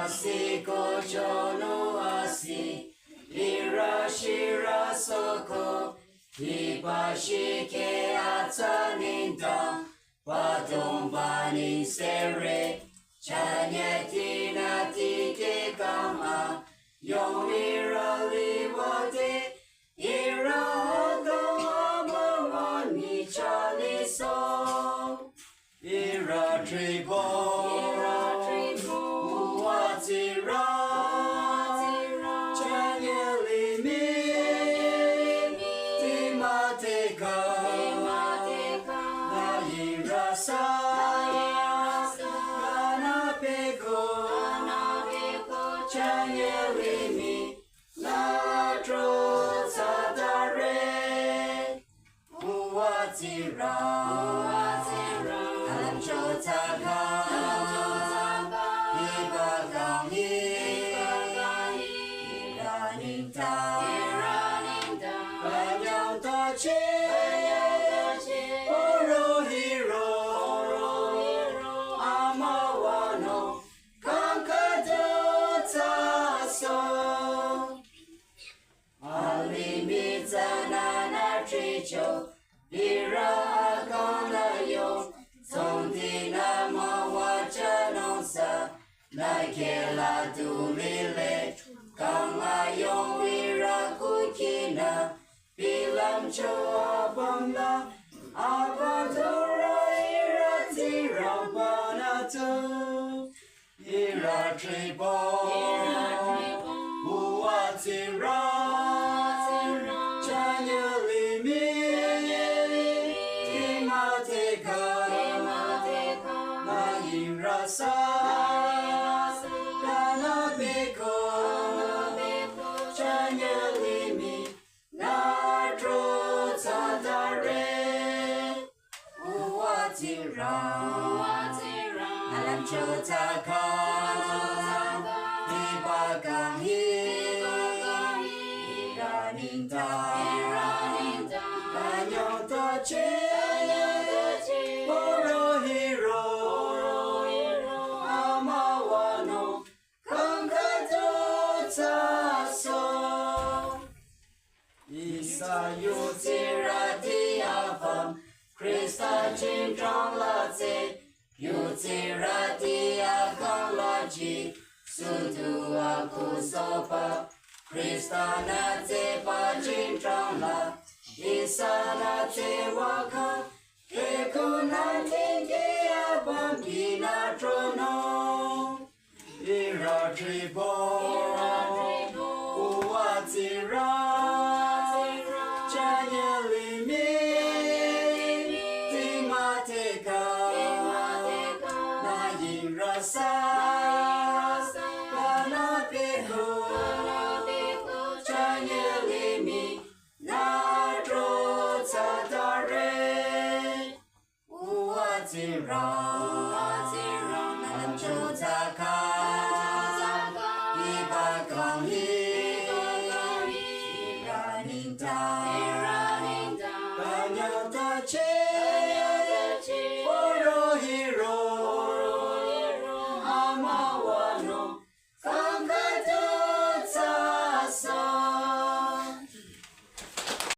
Asiko chono asi, irashira soko, ipashike ataninda, padombani sere, chanyetina tike kama, yomira livode, irago amamani chaliso, iratribo. Nakela dumile, kama yong wira kukina, bilam cho abamla, abadura irati rampanato, iratribo, uatira, chanyalimi, timateka, nairasa. Alam chotaka, ibagahi, iraninda, kanyong tachi, morohiro, amawano, kangkato taso, isayu tirati avam, Krista chintron late. Yutirati akalaji, sudu aku sopa, Kristana te pajintrala, isana te waka, kekuna tingi abangina trono, iratribo, uatira, chanyalimi, timateka. Rasa, kanapiko, chanyelimi, nadro tadare, uatira, alam chotaka, ibagahi, iraninda, kanyang tachi.